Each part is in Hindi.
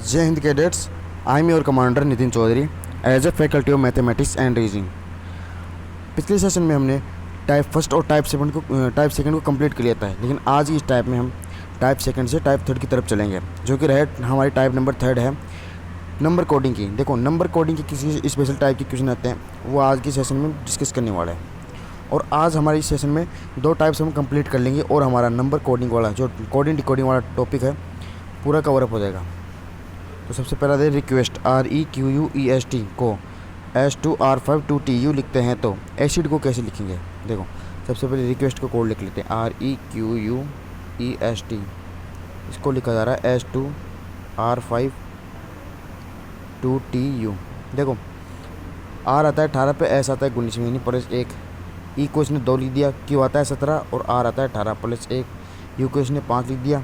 जय हिंद cadets, I am your commander Nitin Chaudhary as a faculty of mathematics and reasoning. पिछले सेशन में हमने टाइप फर्स्ट और टाइप सेकंड को कंप्लीट कर लिया था, लेकिन आज इस टाइप में हम टाइप सेकंड से टाइप थर्ड की तरफ चलेंगे, जो कि रहे हमारी टाइप नंबर थर्ड है नंबर कोडिंग की। देखो, नंबर कोडिंग के किसी स्पेशल टाइप के क्वेश्चन आते हैं, वो आज की सेशन में डिस्कस करने वाले हैं। और आज हमारे इस सेशन में दो टाइप्स हम कंप्लीट कर लेंगे और हमारा नंबर कोडिंग वाला जो कोडिंग डिकोडिंग वाला टॉपिक है पूरा कवरअप हो जाएगा। तो सबसे पहला दे रिक्वेस्ट REQUEST को S2R52TU लिखते हैं, तो एसिड को कैसे लिखेंगे? देखो, सबसे पहले रिक्वेस्ट को कोड लिख लेते हैं REQUEST। इसको लिखा जा रहा है S2R52TU। देखो, R आता है 18 पे, S आता है 19 में, प्लस 1। E को इसने 2 लिख दिया, Q आता है 17 और R आता है 18 प्लस 1। U को इसने 5 लिख दिया,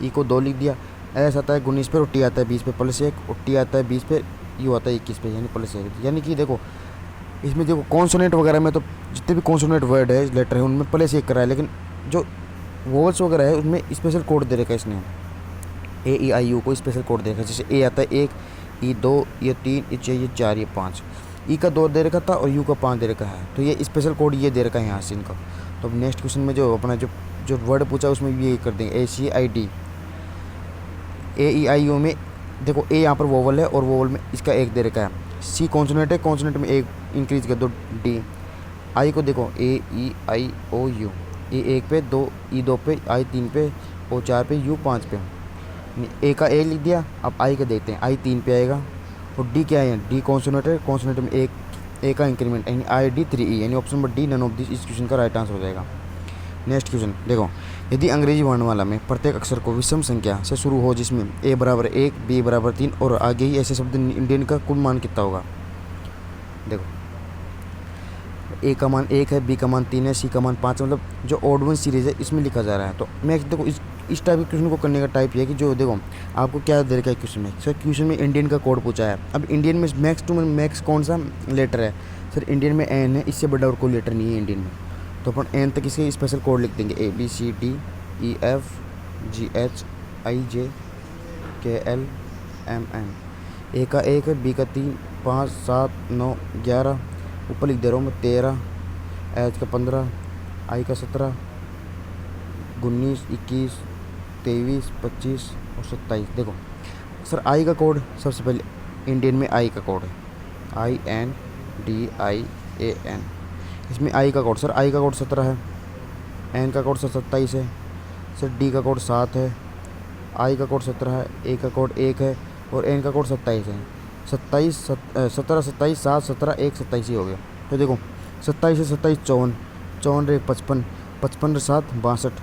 E को 2 लिख दिया, S आता है 19 पे और T आता है 20 पे प्लस 1 और T आता है 20 पे, U आता है 21 पे यानी प्लस 1। यानी कि देखो, इसमें देखो कॉन्सोनेंट वगैरह में तो जितने भी कॉन्सोनेंट वर्ड है, लेटर है, उनमें प्लस 1 करा है, लेकिन जो वोवल्स वगैरह है उसमें स्पेशल कोड दे रखा है इसने। AEIU को स्पेशल कोड दे रखा है, जैसे A आता है 1, E 2, ये 3, ये 6, ये 4, ये 5। E का 2 दे रखा था और U का 5 दे रखा है, तो ये स्पेशल कोड ये दे रखा है यहाँ से इनका। तो अब नेक्स्ट क्वेश्चन में जो अपना जो वर्ड पूछा उसमें ये कर देंगे ACID। AEIU में देखो, A यहाँ पर वोवल है और वोवल में इसका 1 दे रखा है। C कॉन्सोनेंट है, कॉन्सोनेंट में 1 इंक्रीज कर दो D। I को देखो AEIOU, E 1 पे, 2 E 2 पे, I 3 पे, O 4 पे, U 5 पे। A का A लिख दिया। अब I का देखते हैं, I 3 पे आएगा और D क्या है? D कॉन्सोनेंट है, कॉन्सोनेंट में 1 A का इंक्रीमेंट यानी ID 3E, यानी option number D none of this इस क्वेश्चन का राइट आंसर हो जाएगा। नेक्स्ट क्वेश्चन देखो, यदि अंग्रेजी वर्णमाला में प्रत्येक अक्षर को विषम संख्या से शुरू हो, जिसमें A बराबर 1, B बराबर 3 और आगे ही ऐसे शब्द इंडियन का कुल मान कितना होगा? देखो, A का मान 1 है, B का मान 3 है, C का मान 5 है, मतलब जो ऑड वन सीरीज़ है इसमें लिखा जा रहा है। तो मैं देखो इस टाइप के क्वेश्चन को करने का टाइप ये है कि जो देखो आपको क्या दे रखा है क्वेश्चन में। सर क्वेश्चन में इंडियन का कोड पूछा है। अब इंडियन में मैक्स कौन सा लेटर है? सर इंडियन में N है, इससे बड़ा और कोई लेटर नहीं है इंडियन में, तो अपन N तक इसके स्पेशल कोड लिख देंगे ABCDEFGHIJKLMN। A का 1 है, B का 3, 5, 7, 9, 11, ऊपर लिख दे रहा हूँ मैं 13, H का 15, I का 17, 19, 21, 23, 25 और 27। देखो सर, I का कोड सबसे पहले इंडियन में I का कोड है INDIAN। इसमें I का कोड, सर I का कोड 17 है, N का कोड 27 है, सर D का कोड 7 है, I का कोड 17 है, A का कोड 1 है और N का कोड 27 है। 17, 27, 7, 17, 1, 27 ही हो गया। तो देखो 27 से 27 54, 54 रे 55, 55 रे 7 62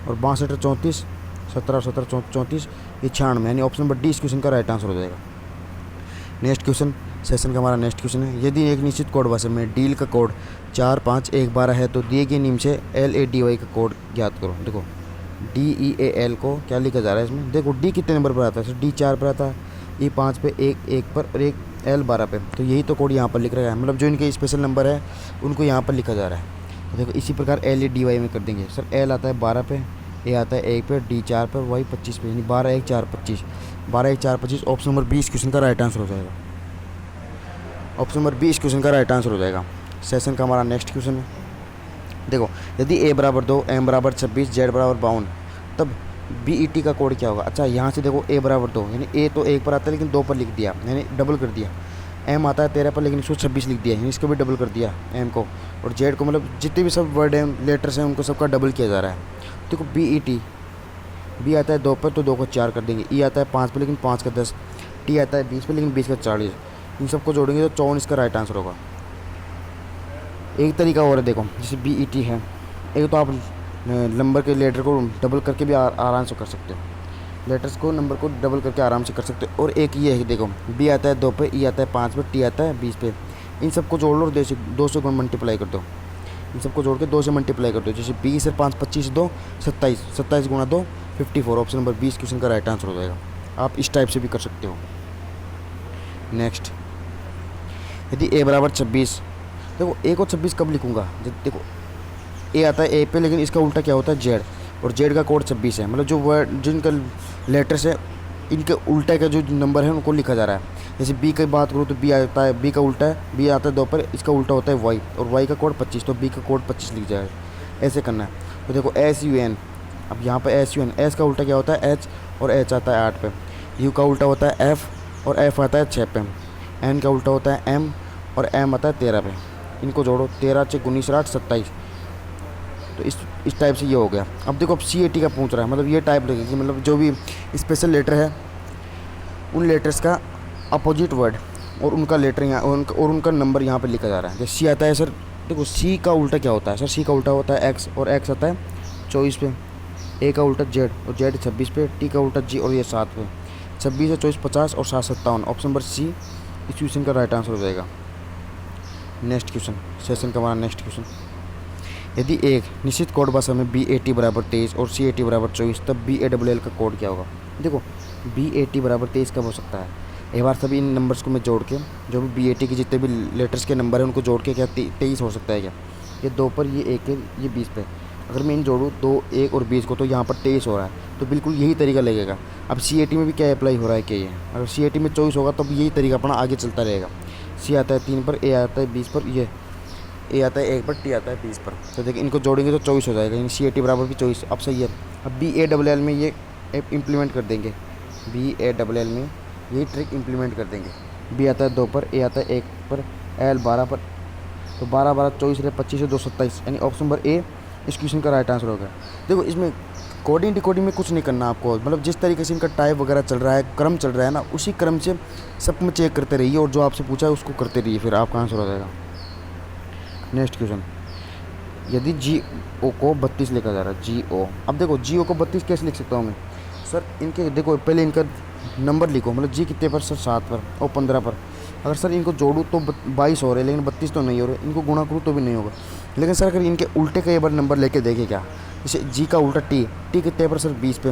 और 62 रे 34, 17, 17, 34, ये 96, यानी ऑप्शन नंबर D इस क्वेश्चन का राइट आंसर हो जाएगा। नेक्स्ट क्वेश्चन सेशन का हमारा नेक्स्ट क्वेश्चन है, यदि एक निश्चित कोड भाषा में डील का कोड 4, 5, 1, 12 है, तो दिए गए नियम से LADY का कोड ज्ञात करो। देखो DEAL को क्या लिखा जा रहा है इसमें? देखो D कितने नंबर पर आता है? सर D 4 पर आता है, E 5 पे, 1 पर और एक L 12 पे। तो यही तो कोड यहाँ पर लिख रहा है, मतलब जो इनके स्पेशल नंबर है उनको यहाँ पर लिखा जा रहा है। तो देखो इसी प्रकार LADY में कर देंगे। सर L आता है 12 पे, A आता है 1 पे, D 4 पे, Y 25 पे, यानी 12, 1, 4, 25, 12, 1, 4, 25। ऑप्शन नंबर 20 क्वेश्चन का राइट आंसर हो जाएगा। ऑप्शन नंबर 20 क्वेश्चन का राइट आंसर हो जाएगा। सेशन का हमारा नेक्स्ट क्वेश्चन है, देखो यदि A बराबर 2, M बराबर 26, Z बराबर 52, तब BET का कोड क्या होगा? अच्छा, यहाँ से देखो A बराबर 2, यानी A तो 1 पर आता है लेकिन 2 पर लिख दिया, यानी डबल कर दिया। M आता है 13 पर लेकिन इसको 26 लिख दिया, यानी इसको भी डबल कर दिया M को, और Z को, मतलब जितने भी सब वर्ड हैं, लेटर्स हैं, उनको सबका डबल किया जा रहा है। देखो BET, B आता है 2 पर तो 2 को 4 कर देंगे, E आता है 5 पर लेकिन 5 का 10, T आता है 20 पर लेकिन 20 का 40, इन सबको जोड़ेंगे तो 54 इसका राइट आंसर होगा। एक तरीका और है, देखो जैसे BET है, एक तो आप नंबर के लेटर को डबल करके भी आराम से कर सकते हो, लेटर्स को नंबर को डबल करके आराम से कर सकते हो। और एक ये है, देखो B आता है 2 पे, E आता है 5 पे, T आता है 20 पे, इन सबको जोड़ लो और 2 से मल्टीप्लाई कर दो, इन सबको जोड़ के 2 से मल्टीप्लाई कर दो। जैसे 20 से 5, 25, 2, 27, 27 गुणा 2, 54। ऑप्शन नंबर 20 क्वेश्चन का राइट आंसर हो जाएगा। आप इस टाइप से भी कर सकते हो। नेक्स्ट, यदि A बराबर 26, देखो A को 26 कब लिखूँगा? देखो A आता है A पे, लेकिन इसका उल्टा क्या होता है Z, और Z का कोड 26 है, मतलब जो वर्ड जिनका लेटर्स है इनके उल्टे का जो नंबर है उनको लिखा जा रहा है। जैसे बी की बात करूँ तो बी आता है, बी का उल्टा है, बी आता है 2 पर, इसका उल्टा होता है वाई, और वाई का कोड 25, तो बी का कोड 25 लिख जाएगा। ऐसे करना है। तो देखो एस यू एन, अब यहाँ पे एस यू एन, एस का उल्टा क्या होता है एच, और एच आता है 8 पे। यू का उल्टा होता है एफ, और एफ आता है 6 पे। एन का उल्टा होता है एम, और एम आता है 13 पे। इनको जोड़ो, 13 × 19 8 27। तो इस टाइप से ये हो गया। अब देखो, अब सी ए टी का पूछ रहा है, मतलब ये टाइप लगेगी, मतलब जो भी स्पेशल लेटर है उन लेटर्स का अपोजिट वर्ड और उनका लेटर यहाँ और उनका नंबर यहाँ पे लिखा जा रहा है। जैसे सी आता है सर, देखो सी का उल्टा क्या होता है सर, सी का उल्टा होता है एक्स, और एक्स आता है 24 पे। ए का उल्टा जेड, और जेड 26 पे। टी का उल्टा जी, और ये 7 पे। 26 और 24 50, और 7 57। ऑप्शन नंबर सी इस क्वेश्चन का राइट आंसर हो जाएगा। नेक्स्ट क्वेश्चन, सेशन का हमारा नेक्स्ट क्वेश्चन। यदि एक निश्चित कोड भाषा में BAT बराबर 23 और CAT बराबर 24, तब BALL का कोड क्या होगा। देखो BAT बराबर 23 कब हो सकता है, एक बार सभी इन नंबर्स को मैं जोड़ के, जो भी BAT के जितने भी लेटर्स के नंबर हैं उनको जोड़ के क्या 23 हो सकता है क्या। ये 2 पर, ये 1 है, ये 20 पे। अगर मैं इन जोड़ूँ 2, 1 और 20 को, तो यहाँ पर 23 हो रहा है। तो बिल्कुल यही तरीका लगेगा। अब CAT में भी क्या अप्लाई हो रहा है, क्या ये अगर CAT में 24 होगा तो यही तरीका अपना आगे चलता रहेगा। C आता है 3 पर, A आता है 20 पर, ये ए आता है 1 पर, टी आता है 20 पर। तो देखिए इनको जोड़ेंगे तो 24 हो जाएगा, यानी CAT बराबर भी 24। अब सही है। अब BALL में ये इम्प्लीमेंट कर देंगे, BALL में यही ट्रिक इम्प्लीमेंट कर देंगे। B आता है 2 पर, A आता है 1 पर, L 12 पर। तो 12 12 24 रहे 25 से 2 27, यानी ऑप्शन नंबर ए इस क्वेश्चन का राइट आंसर होगा। देखो इसमें कोडिंग डिकोडिंग में कुछ नहीं करना आपको, मतलब जिस तरीके से इनका टाइप वगैरह चल रहा है, क्रम चल रहा है ना, उसी क्रम से सब में चेक करते रहिए, और जो आपसे पूछा है उसको करते रहिए, फिर आपका आंसर हो जाएगा। नेक्स्ट क्वेश्चन, यदि GO को 32 लिखा जा रहा है, GO। अब देखो GO को 32 कैसे लिख सकता हूँ मैं सर, इनके देखो पहले इनका नंबर लिखो, मतलब G कितने पर सर 7 पर और 15 पर। अगर सर इनको जोड़ूँ तो 22 हो रहे, लेकिन 32 तो नहीं हो रहे। इनको गुणा करूँ तो भी नहीं होगा। लेकिन सर अगर इनके उल्टे का एक बार नंबर लेके देखे क्या, जैसे G का उल्टा T कितने पर सर 20 पे।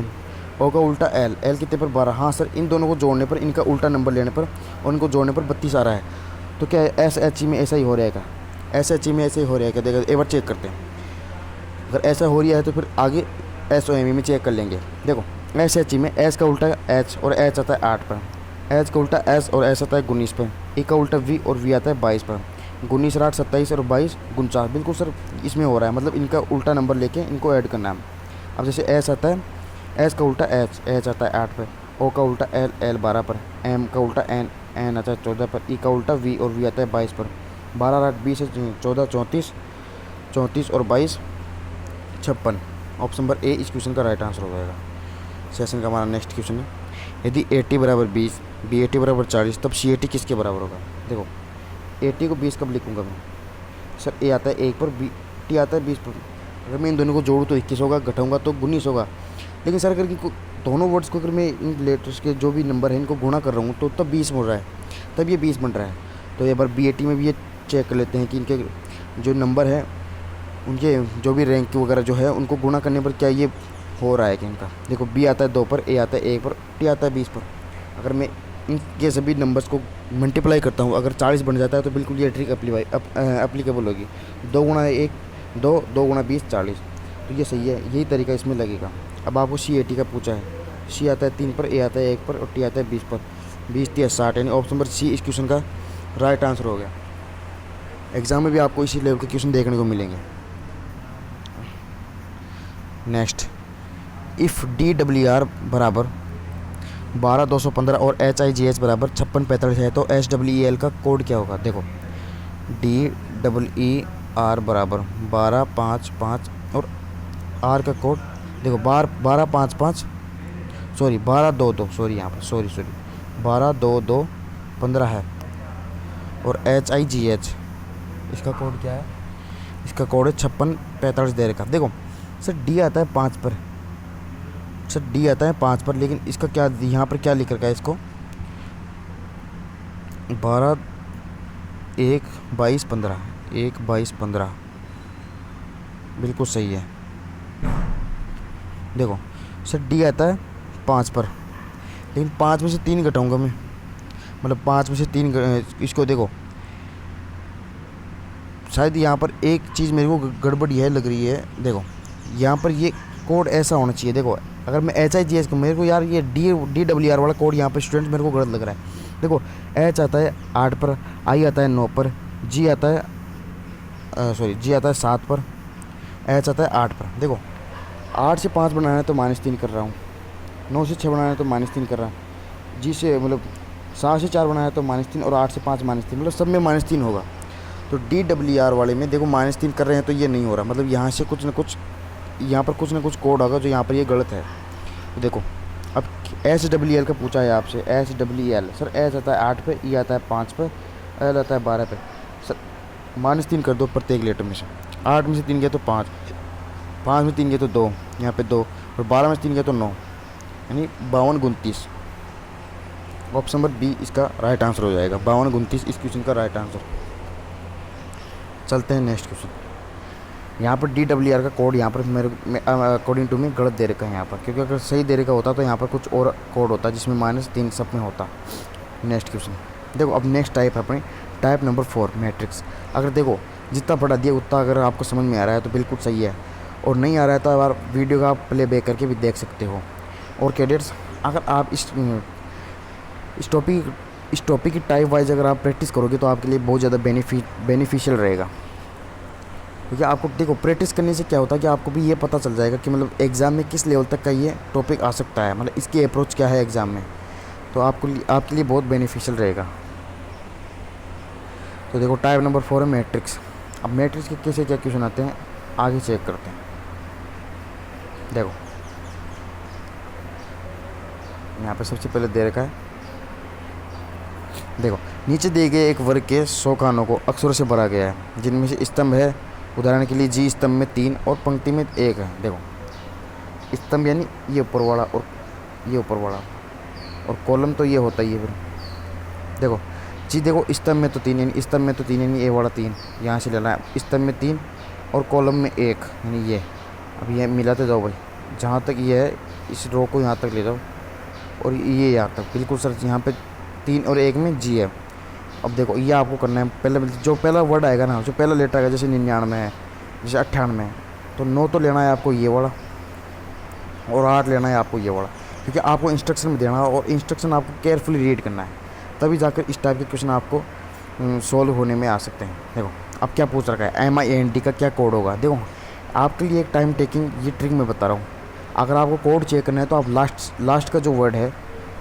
O का उल्टा L कितने पर 12। हाँ सर, इन दोनों को जोड़ने पर, इनका उल्टा नंबर लेने पर और इनको जोड़ने पर 32 आ रहा है। तो क्या SH में ऐसा ही हो रहेगा, SH में ऐसे ही हो रहा है क्या, देखो एक बार चेक करते हैं। अगर ऐसा हो रहा है तो फिर आगे SOME में चेक कर लेंगे। देखो SH में S का उल्टा H, और H आता है 8 पर। H का उल्टा S, और S आता है 19 पर। E का उल्टा V, और V आता है 22 पर। 19 8 27, और 22 49। बिल्कुल सर इसमें हो रहा है, मतलब इनका उल्टा नंबर लेके इनको ऐड करना है। अब जैसे S आता है, S का उल्टा H आता है 8 पर। O का उल्टा L 12 पर। M का उल्टा N आता है 14 पर। E का उल्टा V, और V आता है 22 पर। 12 8 20 14 34 और 22 56। ऑप्शन नंबर ए इस क्वेश्चन का राइट आंसर हो जाएगा। सेशन का हमारा नेक्स्ट क्वेश्चन है, यदि AT बराबर 20, BAT बराबर 40, तब CAT किसके बराबर होगा। देखो AT को 20 कब लिखूंगा मैं सर, A आता है 1 पर, BT आता है 20 पर। अगर मैं इन दोनों को जोड़ूँ तो 21 होगा, घटाऊंगा तो 19 होगा। लेकिन सर अगर इनको दोनों वर्ड्स को अगर मैं इन लेटर्स के जो भी नंबर है इनको गुणा कर रहा हूँ तो तब 20 हो रहा है, तब ये 20 बन रहा है। तो एक बार BAT में भी ये चेक कर लेते हैं कि इनके जो नंबर है, उनके जो भी रैंक वगैरह जो है, उनको गुणा करने पर क्या ये हो रहा है कि इनका। देखो B आता है 2 पर, A आता है 1 पर, T आता है 20 पर। अगर मैं इनके सभी नंबर्स को मल्टीप्लाई करता हूँ, अगर 40 बन जाता है तो बिल्कुल ये ट्रिक अप्लीकेबल होगी। 2 गुणा 1 2, 2 गुणा 20 40। तो ये सही है, यही तरीका इसमें लगेगा। अब आपको CAT का पूछा है, C आता है 3 पर, A आता है 1 पर, और T आता है 20 पर। 20 3 60, यानी ऑप्शन नंबर C इस क्वेश्चन का राइट आंसर हो गया। एग्जाम में भी आपको इसी लेवल के क्वेश्चन देखने को मिलेंगे। नेक्स्ट, इफ़ DWR बराबर 12 215 और HIGH बराबर 56 45 है, तो SWEL का कोड क्या होगा। देखो DWER बराबर 12 5 5, और R का कोड देखो 12 5 5, सॉरी 12 2 2, सॉरी यहाँ पर सॉरी 12 2 2 15 है। और HIGH इसका कोड क्या है, इसका कोड है 56 45 दे रखा। देखो सर D आता है 5 पर, सर D आता है 5 पर, लेकिन इसका क्या यहाँ पर क्या लिख रखा है, इसको 12 1 22 15, 1 22 15 बिल्कुल सही है। देखो सर D आता है 5 पर, लेकिन 5 में से 3 घटाऊंगा मैं, मतलब 5 में से 3 इसको देखो शायद यहाँ पर एक चीज़ मेरे को गड़बड़ी है लग रही है। देखो यहाँ पर ये कोड ऐसा होना चाहिए, देखो अगर मैं एच आई जी एस को, मेरे को यार ये DWR वाला कोड यहाँ पर स्टूडेंट मेरे को गलत लग रहा है। देखो एच आता है 8 पर, आई आता है 9 पर, जी आता है जी आता है 7 पर, एच आता है 8 पर। देखो 8 से 5 बनाना है तो -3 कर रहा हूँ, 9 से 6 बनाना है तो -3 कर रहा है, जी से मतलब 7 से 4 बनाना है तो -3, और 8 से 5 -3, मतलब सब में -3 होगा। तो DWR वाले में देखो -3 कर रहे हैं तो ये नहीं हो रहा, मतलब यहाँ से कुछ ना कुछ, यहाँ पर कुछ ना कुछ कोड होगा जो यहाँ पर ये गलत है। तो देखो अब SWL का पूछा है आपसे, SWL सर एच आता है 8 पे, ई आता है 5 पे, एल आता है 12 पे। सर -3 कर दो प्रत्येक लेटर में से। 8 में से 3 गया तो 5, 5 में 3 गया तो 2, यहाँ पे 2, और 12 में से 3 गया तो 9, यानी 52 29। ऑप्शन नंबर बी इसका राइट आंसर हो जाएगा। 52 29 इस क्वेश्चन का राइट आंसर। चलते हैं नेक्स्ट क्वेश्चन। यहाँ पर DWR का कोड यहाँ पर मेरे अकॉर्डिंग टू मी गलत दे रखा है यहाँ पर, क्योंकि अगर सही दे रखा होता तो यहाँ पर कुछ और कोड होता जिसमें -3 सब में होता। नेक्स्ट क्वेश्चन देखो, अब नेक्स्ट टाइप है अपनी टाइप नंबर 4 मैट्रिक्स। अगर देखो जितना पढ़ा दिया उतना अगर आपको समझ में आ रहा है तो बिल्कुल सही है, और नहीं आ रहा है तो यार वीडियो का आप प्ले बैक करके भी देख सकते हो। और कैडेट्स अगर आप इस टॉपिक की टाइप वाइज अगर आप प्रैक्टिस करोगे तो आपके लिए बहुत ज़्यादा बेनिफिशियल रहेगा। क्योंकि आपको देखो प्रैक्टिस करने से क्या होता है कि आपको भी ये पता चल जाएगा कि मतलब एग्ज़ाम में किस लेवल तक का ये टॉपिक आ सकता है, मतलब इसकी अप्रोच क्या है एग्ज़ाम में, तो आपके लिए बहुत बेनिफिशियल रहेगा। तो देखो टाइप नंबर 4 है मैट्रिक्स। अब मैट्रिक्स के कैसे क्या क्वेश्चन आते हैं आगे चेक करते हैं। देखो यहाँ पे सबसे पहले दे रखा है, देखो नीचे दिए गए एक वर्ग के 100 खानों को अक्षरों से भरा गया है, जिनमें से स्तंभ है उदाहरण के लिए जी स्तंभ में 3 और पंक्ति में 1 है। देखो स्तंभ यानी ये ऊपर वाला और ये ऊपर वाला, और कॉलम तो ये होता ही है फिर। देखो जी देखो स्तंभ में तो 3 यानी स्तंभ में तो 3 यानी ये वाला 3 यहाँ से लेना है, स्तंभ में 3 और कॉलम में 1 यानी ये। अब ये मिलाते जाओ भाई, जहाँ तक ये है इस रो को यहाँ तक ले जाओ और ये यहाँ तक, बिल्कुल सर यहाँ पे 3 और 1 में जी है। अब देखो ये आपको करना है, पहले जो पहला वर्ड आएगा ना, जो पहला लेटर आएगा, जैसे 99 है, जैसे 98 है, तो 9 तो लेना है आपको ये वाला, और 8 लेना है आपको ये वाला, क्योंकि आपको इंस्ट्रक्शन में देना है और इंस्ट्रक्शन आपको केयरफुली रीड करना है, तभी जाकर इस टाइप के क्वेश्चन आपको सॉल्व होने में आ सकते हैं। देखो अब क्या पूछ रखा है, MINT का क्या कोड होगा। देखो आपके लिए एक टाइम टेकिंग ये ट्रिक मैं बता रहा हूँ। अगर आपको कोड चेक करना है तो आप लास्ट का जो वर्ड है,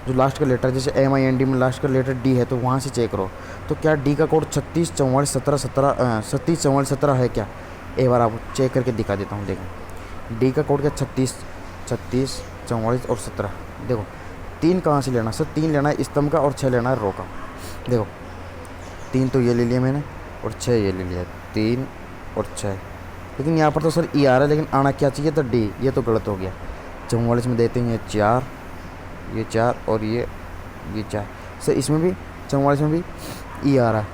जो लास्ट का लेटर, जैसे MIND में लास्ट का लेटर D है तो वहाँ से चेक करो। तो क्या D का कोड 36 44 17 37 44 17 है क्या, एक बार आपको चेक करके दिखा देता हूँ। देखो D का कोड क्या 36 44 और 17। देखो 3 कहाँ से लेना, सर 3 लेना है स्तंभ का और 6 लेना है रो का। देखो 3 तो ये ले लिया मैंने और 6 ये ले लिया, 3 और 6। लेकिन यहाँ पर तो सर E आ रहा है, लेकिन आना क्या चाहिए था D, ये तो गलत हो गया। 44 में देते हैं 4, ये 4 और ये 4। सर इसमें भी 44 में भी E आ रहा है,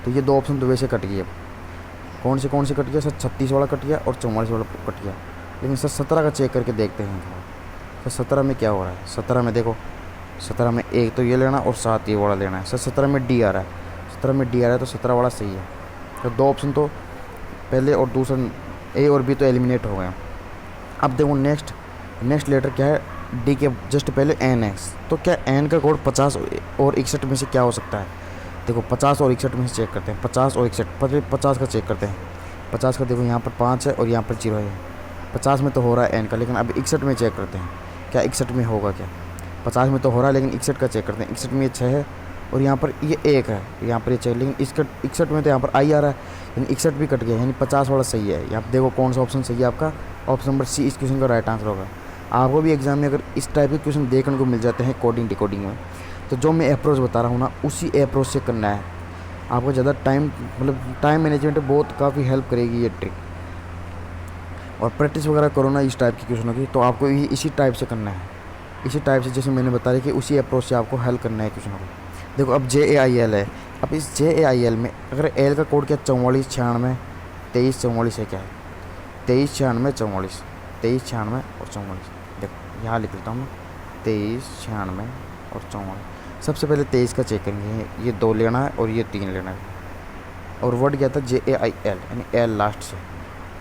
तो ये 2 ऑप्शन तो वैसे कट गए। कौन से कट गया सर, 36 वाला कट गया और 44 वाला कट गया। लेकिन सर 17 का चेक करके देखते हैं सर 17 में क्या हो रहा है। 17 में देखो, 17 में 1 तो ये लेना और 7 ये वाला लेना है। सर 17 में D आ रहा है, 17 में D आ रहा है तो 17 वाला सही है। तो 2 ऑप्शन तो पहले और दूसरा A और B तो एलिमिनेट हो गए। अब देखो नेक्स्ट लेटर क्या है, D के जस्ट पहले N है, तो क्या N का कोड 50 और 61 में से क्या हो सकता है। देखो 50 और 61 में से चेक करते हैं, 50 और 61, 50 का चेक करते हैं। 50 का देखो यहाँ पर 5 है और यहाँ पर 0 है, 50 में तो हो रहा है N का, लेकिन अब 61 में चेक करते हैं क्या 61 में होगा क्या। 50 में तो हो रहा है लेकिन 61 का चेक करते हैं। 61 में ये 6 है और यहाँ पर ये 1 है, यहाँ पर ये 6, लेकिन 61 में तो यहाँ पर I आ रहा है, लेकिन 61 भी कट गया, यानी 50 वाला सही है। यहाँ पर देखो कौन सा ऑप्शन सही है आपका, ऑप्शन नंबर C इस क्वेश्चन का राइट आंसर होगा। आपको भी एग्जाम में अगर इस टाइप के क्वेश्चन देखने को मिल जाते हैं कोडिंग डिकोडिंग में, तो जो मैं अप्रोच बता रहा हूँ ना, उसी अप्रोच से करना है। आपको ज़्यादा टाइम मैनेजमेंट बहुत काफ़ी हेल्प करेगी ये ट्रिक। और प्रैक्टिस वगैरह करो ना इस टाइप की क्वेश्चनों की, तो आपको इसी टाइप से करना है, इसी टाइप से जैसे मैंने बताया कि उसी अप्रोच से आपको हेल्प करना है क्वेश्चनों को। देखो अब JAIL है, अब इस JAIL में अगर L का कोड क्या 44 96 23 44 है, क्या है 23 96 44 23 96 और 44। देखो यहाँ लिख लेता हूँ मैं 23 96 और 44। सबसे पहले 23 का चेक करेंगे, ये 2 लेना है और ये 3 लेना है, और वर्ड क्या था JAIL यानी L लास्ट से।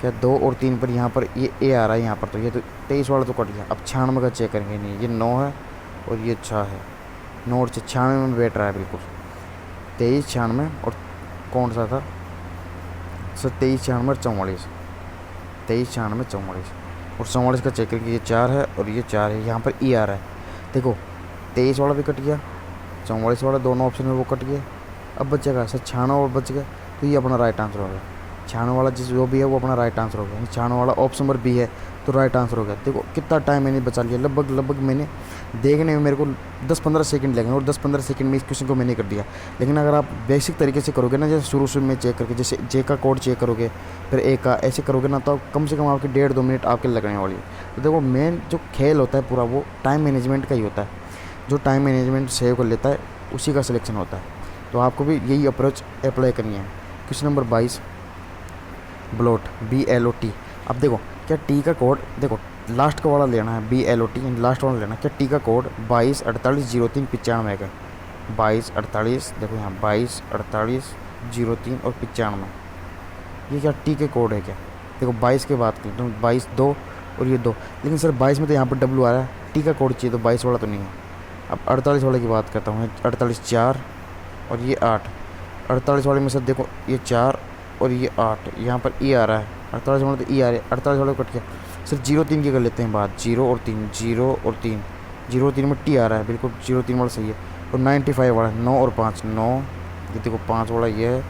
क्या 2 और 3 पर यहाँ पर ये ए आ रहा है यहाँ पर, तो ये तो 23 वाला तो कट गया। अब 96 का चेक करेंगे, नहीं ये 9 है और ये 6 है, 9 और 96 में बैठ रहा है बिल्कुल। 23 96 और कौन सा था सर, 23 96 44, 23 96 44 और 44 का चेक करके ये 4 है और ये 4 है। यहाँ पर ई आ रहा है, देखो 23 वाला भी कट गया, 44 वाला, दोनों ऑप्शन में वो कट गया। अब बचेगा सर 96 और बच गया, तो ये अपना राइट आंसर हो गया। 96 वाला जिस जो भी है वो अपना राइट आंसर हो गया। 96 वाला ऑप्शन नंबर बी है, तो राइट आंसर हो गया। देखो कितना टाइम मैंने बचा लिया, लगभग मैंने देखने में मेरे को 10-15 सेकंड लगे और 10-15 सेकंड में इस क्वेश्चन को मैंने कर दिया। लेकिन अगर आप बेसिक तरीके से करोगे ना, जैसे शुरू में चेक करके, जैसे जे का कोड चेक करोगे फिर ए का, ऐसे करोगे ना, तो कम से कम आपके 1.5-2 मिनट आपके लगने वाली है। तो देखो मेन जो खेल होता है पूरा वो टाइम मैनेजमेंट का ही होता है। जो टाइम मैनेजमेंट सेव कर लेता है उसी का सिलेक्शन होता है। तो आपको भी यही अप्रोच अप्लाई करनी है। Question number 22, blot BLOT। अब देखो क्या टी का कोड, देखो लास्ट का वाला लेना है BLOT, लास्ट वाला लेना है। क्या टी का कोड 22480395 का, 2248, देखो यहाँ 224803 और 95, ये क्या टी के कोड है क्या? देखो 22 के बात की तो 22 2 और ये 2, लेकिन सर 22 में तो यहाँ पर W आ रहा है, टी का कोड चाहिए तो 22 वाला तो नहीं है। अब 48 वाले की बात करता हूँ, 48 4 और ये 8। 48 वाले में सर देखो ये 4 और ये 8, यहाँ पर ई आ रहा है, 48 वाला तो ई आ रहा है, 48 वाले को कट गया। सर 0-3 की कर लेते हैं बात, 0 और 3, 0 और 3, 0 और 3 में टी आ रहा है, बिल्कुल 0-3 वाला सही है। और 95 वाला 9 और 5, 9, ये देखो 5 वाला ये है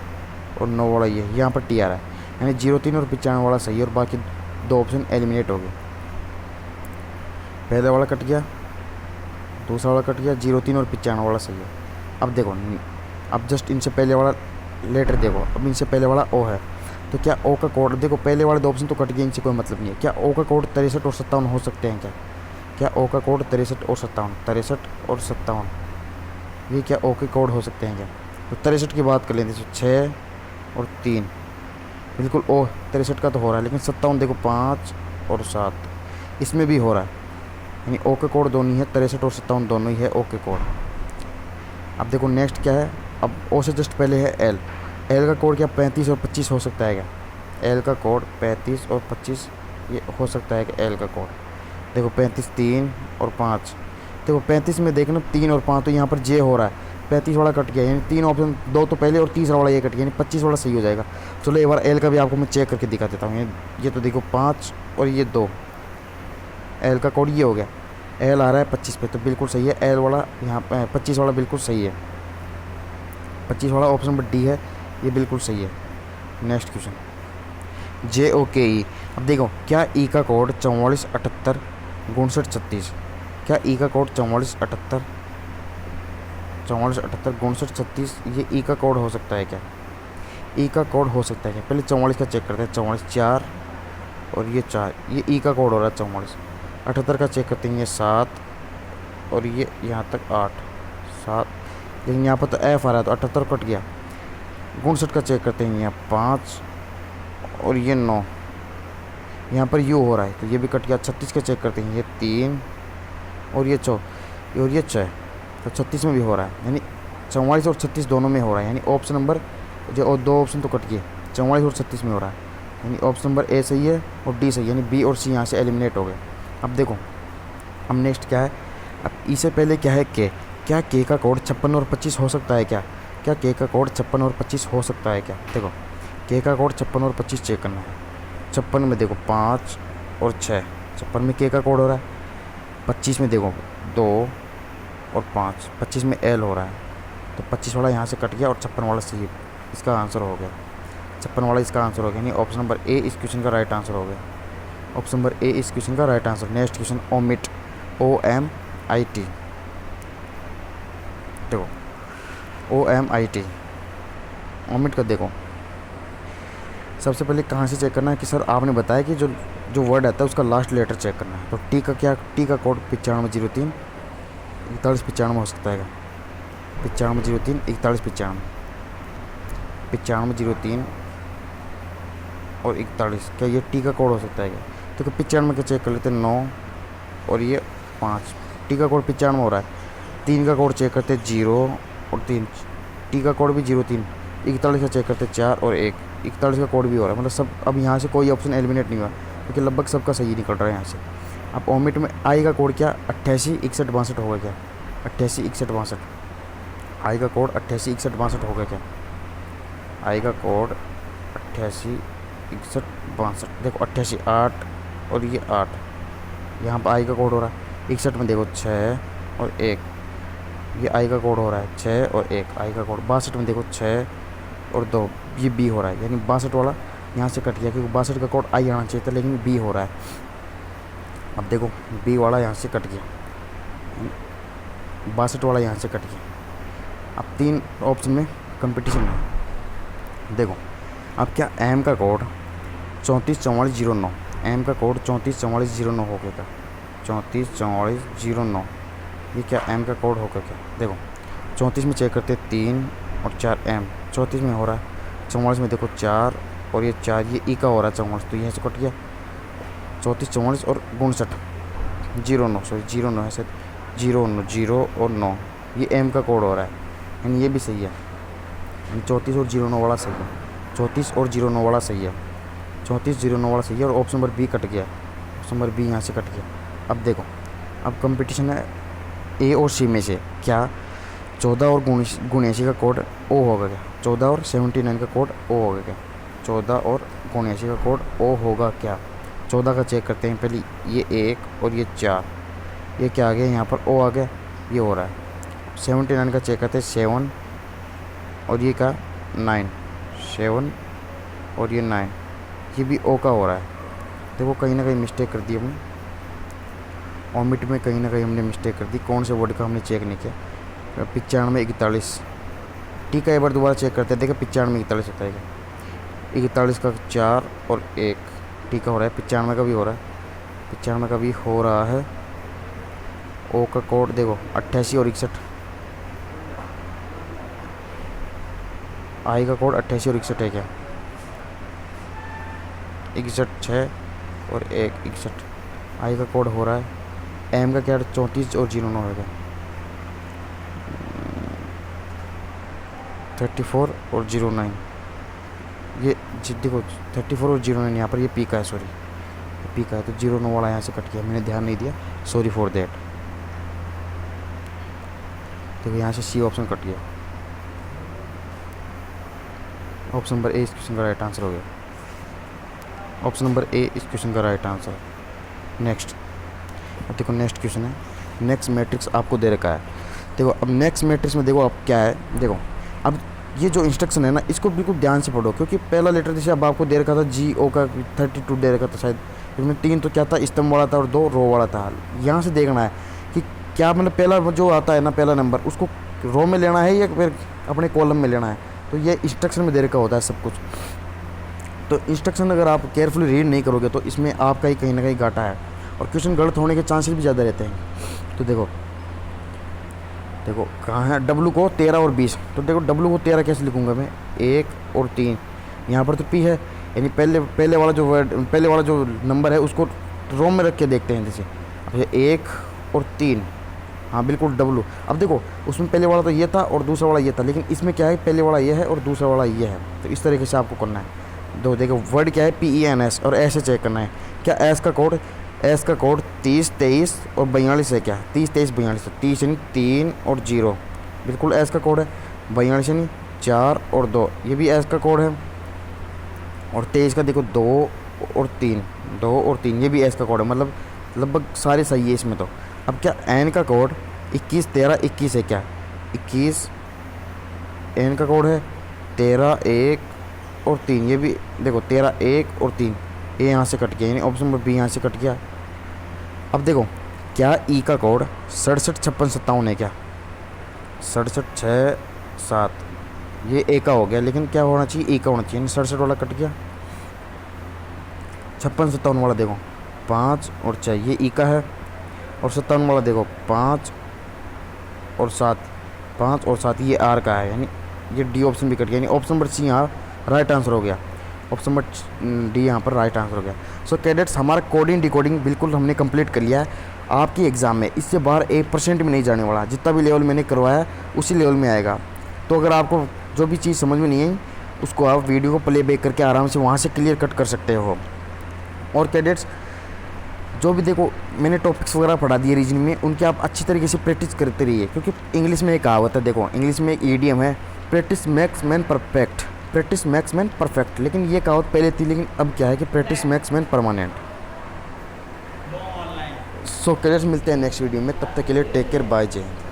और 9 वाला ये है, यहाँ पर टी आ रहा है, यानी 0-3 और 95 वाला सही है और बाकी 2 ऑप्शन एलिमिनेट हो गए। पहले वाला कट गया, दूसरा वाला कट गया, 0-3 और 95 वाला सही है। अब देखो, अब जस्ट इनसे पहले वाला लेटर देखो, अब इनसे पहले वाला ओ है, तो क्या ओ का कोड, देखो पहले वाले 2 ऑप्शन तो कट गए, इनसे कोई मतलब नहीं है। क्या ओ का कोड 63 और 57 हो सकते हैं क्या? क्या ओ का कोड 63 और 57, 63 और 57, ये क्या ओ के कोड हो सकते हैं क्या? तो 63 की बात कर लेते हैं, 6 और 3, बिल्कुल ओ 63 का तो हो रहा है, लेकिन 57 देखो 5 और 7, इसमें भी हो रहा है, यानी ओ के कोड दोनों ही है, 63 और 57 दोनों ही है ओ के कोड। अब देखो नेक्स्ट क्या है, अब ओ से जस्ट पहले है एल, एल का कोड क्या 35 और 25 हो सकता है क्या? एल का कोड 35 और 25 ये हो सकता है कि एल का कोड, देखो 35 3 और 5, देखो 35 में देखना 3 और 5, तो यहाँ पर जे हो रहा है, 35 वाला कट गया, यानी 3 ऑप्शन 2 तो पहले और तीसरा वाला ये कट गया, यानी 25 वाला सही हो जाएगा। चलो एक बार एल का भी आपको मैं चेक करके दिखा देता हूँ। ये तो देखो 5 और ये 2, एल का कोड ये हो गया, एल आ रहा है 25 पे, तो बिल्कुल सही है एल वाला, यहाँ पर 25 वाला बिल्कुल सही है, 25 वाला ऑप्शन नंबर डी है, ये बिल्कुल सही है। Next question JOKE। अब देखो क्या ई का कोड 4478 59 36, क्या ई का कोड 4478 59 36, ये ई का कोड हो सकता है क्या? ई का कोड हो सकता है क्या? पहले 44 का चेक करते हैं, 44 4 और ये 4, ये ई का कोड हो रहा है 44। 78 का चेक करते हैं, ये 7 और ये यहाँ तक 8 7, लेकिन यहाँ पर तो एफ आ रहा है, तो 78 कट गया। 59 का चेक करते हैं, यहाँ 5 और ये 9, यहाँ पर यू हो रहा है, तो ये भी कट गया। 36 का चेक करते हैं, ये 3 और ये 4 और ये 6, तो 36 में भी हो रहा है, यानी 44 और 36 दोनों में हो रहा है, यानी ऑप्शन नंबर जो और 2 ऑप्शन तो कट गए, 44 और 36 में हो रहा है, यानी ऑप्शन नंबर ए सही है और डी सही है, यानी बी और सी यहाँ से एलिमिनेट हो गए। अब देखो अब नेक्स्ट क्या है, अब ई से पहले क्या है के, क्या के का कोड 56 और 25 हो सकता है क्या? क्या के का कोड 56 और 25 हो सकता है क्या? देखो के का कोड 56 और 25 चेक करना है। 56 में देखो 5 और 6, 56 में के का कोड हो रहा है, 25 में देखो 2 और 5, 25 में एल हो रहा है, तो 25 वाला यहाँ से कट गया और 56 वाला सी इसका आंसर हो गया, 56 वाला इसका आंसर हो गया, यानी ऑप्शन नंबर ए इस क्वेश्चन का राइट आंसर हो गया, ऑप्शन नंबर ए इस क्वेश्चन का right answer. Next question omit OMIT, देखो OMIT ओमिट का देखो सबसे पहले कहाँ से चेक करना है कि सर आपने बताया कि जो वर्ड आता है उसका लास्ट लेटर चेक करना है, तो टी का क्या, टी का कोड 9503 4195 हो सकता है, 9503 4195 9503 और 41, क्या ये टी का कोड हो सकता है क्या? तो 95 का चेक कर लेते हैं, 9 और ये 5, टी का कोड 95 हो रहा है। 3 का कोड चेक करते हैं, 0 और 3, टी का कोड भी 03, 41 का चेक करते हैं, 4 और 1, 41 का कोड भी हो रहा है, मतलब सब। अब यहाँ से कोई ऑप्शन एलिमिनेट नहीं हुआ क्योंकि लगभग सबका सही निकल रहा है यहाँ से। अब ओमिट में आई का कोड क्या 886162 होगा क्या, 886162। आई का कोड 886162 होगा क्या, आई का कोड 886162। देखो 88 8 और ये 8, यहाँ पर आई का कोड हो रहा है। 61 में देखो 6 और 1, ये आई का कोड हो रहा है 6 और 1 आई का कोड। 62 में देखो 6 और 2, ये बी हो रहा है, यानी 62 वाला यहाँ से कट गया क्योंकि 62 का कोड आई आना चाहिए था लेकिन बी हो रहा है। अब देखो बी वाला यहाँ से कट गया, 62 वाला यहाँ से कट गया। अब 3 ऑप्शन में कंपटीशन है। देखो अब क्या एम का कोड 344409, एम का कोड 344409 हो गया क्या, 344409, ये क्या एम का कोड होगा क्या। देखो 34 में चेक करते 3 और 4 एम, 34 में हो रहा है। 44 में देखो 4 और ये 4, ये ई का हो रहा है 44, तो यहाँ से कट गया। 34 44 और 59 09, सॉरी 09 है सर, 09 0 और 9, ये एम का कोड हो रहा है, यानी ये भी सही है, यानी 34 और 09 वाला सही है, 34 और 09 वाला सही है, 34 09 वाला सही है। और ऑप्शन नंबर बी कट गया, ऑप्शन नंबर बी यहाँ से कट गया। अब देखो अब कंपटीशन है ए और सी में से, क्या 14 और 79 का कोड ओ होगा क्या, 14 और 79 का कोड ओ होगा क्या, 14 और 79 का कोड ओ होगा क्या। 14 का चेक करते हैं पहले, ये 1 और ये 4, ये क्या आ गया यहाँ पर ओ आ गया, ये हो रहा है। 79 का चेक करते हैं 7 और ये का 9, 7 और ये 9, ये भी ओ का हो रहा है। देखो कहीं ना कहीं मिस्टेक कर दी हमने, ओमिट में कहीं ना कहीं हमने मिस्टेक कर दी, कौन से वर्ड का हमने चेक नहीं किया। 95 41, टी का एक बार दोबारा चेक करते हैं, देखो 95 41 होता है, 41 का 4 और 1 टी का हो रहा है। 95 का भी हो रहा है, 95 का भी हो रहा है। ओ का कोड देखो 88 और 61, आई का कोड 88 और 61 है क्या, 61 6 और 1 61, आई का कोड हो रहा है। एम का क्या 34 और 09 होगा, 34 और 09, ये देखो 34 और 09, यहाँ पर ये पी का है, सॉरी पी का है, तो 09 वाला यहाँ से कट गया, मैंने ध्यान नहीं दिया, सॉरी फॉर देट। देखो यहाँ से सी ऑप्शन कट गया, ऑप्शन नंबर ए इस क्वेश्चन का राइट आंसर हो गया, ऑप्शन नंबर ए इस क्वेश्चन का राइट आंसर। नेक्स्ट, अब देखो नेक्स्ट क्वेश्चन है, नेक्स्ट मैट्रिक्स आपको दे रखा है। देखो अब नेक्स्ट मैट्रिक्स में देखो अब क्या है, देखो अब ये जो इंस्ट्रक्शन है ना, इसको बिल्कुल ध्यान से पढ़ो, क्योंकि पहला लेटर जैसे अब आपको दे रखा था जी ओ का 32 दे रखा था शायद, इसमें 3 तो क्या था स्तंभ वाला था और 2 रो वाला था। यहाँ से देखना है कि क्या मतलब पहला जो आता है ना पहला नंबर, उसको रो में लेना है या फिर अपने कॉलम में लेना है, तो ये इंस्ट्रक्शन में दे रखा होता है सब कुछ। तो इंस्ट्रक्शन अगर आप केयरफुली रीड नहीं करोगे तो इसमें आपका ही कहीं ना कहीं घाटा है, और क्वेश्चन गलत होने के चांसेस भी ज़्यादा रहते हैं। तो देखो कहाँ है डब्लू को 13 और 20, तो देखो डब्लू को 13 कैसे लिखूँगा मैं, 1 और 3, यहाँ पर तो पी है, यानी पहले वाला जो वर्ड, पहले वाला जो नंबर है उसको रो में रख के देखते हैं। जैसे अब 1 और 3, हाँ बिल्कुल डब्लू। अब देखो उसमें पहले वाला तो ये था और दूसरा वाला ये था, लेकिन इसमें क्या है पहले वाला ये है और दूसरा वाला ये है, तो इस तरीके से आपको करना है। देखो वर्ड क्या है PENS, और ऐसे चेक करना है क्या एस का कोड 30 23 और 42 है क्या, 30 23 42, 30 यानी 3 और 0 बिल्कुल एस का कोड है। 42 यानी 4 और 2, ये भी एस का कोड है। और 23 का देखो 2 और 3, ये भी एस का कोड है, मतलब लगभग सारे सही है इसमें। तो अब क्या एन का कोड 21 13 21 है क्या, 21 एन का कोड है, 13 1 और 3, ये भी देखो 13 1 और 3, ये यहाँ से कट गया, यानी ऑप्शन नंबर बी यहाँ से कट गया। अब देखो क्या ई का कोड 67 56 57 है क्या, 67 6 7, ये ए का हो गया, लेकिन क्या होना चाहिए ई का होना चाहिए, यानी 67 वाला कट गया। 56 57 वाला देखो 5 और 6, ये ई का है, और 57 वाला देखो 5 और 7, 5 और 7 ये आर का है, यानी ये डी ऑप्शन भी कट गया, यानी ऑप्शन नंबर सी यहाँ राइट आंसर हो गया, ऑप्शन नंबर डी यहाँ पर राइट आंसर हो गया। सो कैडेट्स हमारा कोडिंग डिकोडिंग बिल्कुल हमने कंप्लीट कर लिया है। आपकी एग्ज़ाम में इससे बाहर 1% भी नहीं जाने वाला, जितना भी लेवल मैंने करवाया उसी लेवल में आएगा। तो अगर आपको जो भी चीज़ समझ में नहीं आई उसको आप वीडियो को प्ले बैक करके आराम से वहाँ से क्लियर कट कर सकते हो। और कैडेट्स जो भी देखो मैंने टॉपिक्स वगैरह पढ़ा दिए रीजनिंग में, उनकी आप अच्छी तरीके से प्रैक्टिस करते रहिए, क्योंकि इंग्लिश में एक कहावत है, देखो इंग्लिश में एक ईडियम है, practice makes man perfect, practice makes man perfect. लेकिन ये कहावत पहले थी, लेकिन अब क्या है कि प्रैक्टिस मेक्स मैन परमानेंट। सो कैडेट्स मिलते हैं नेक्स्ट वीडियो में, तब तक के लिए टेक केयर, बाय, जय हिंद।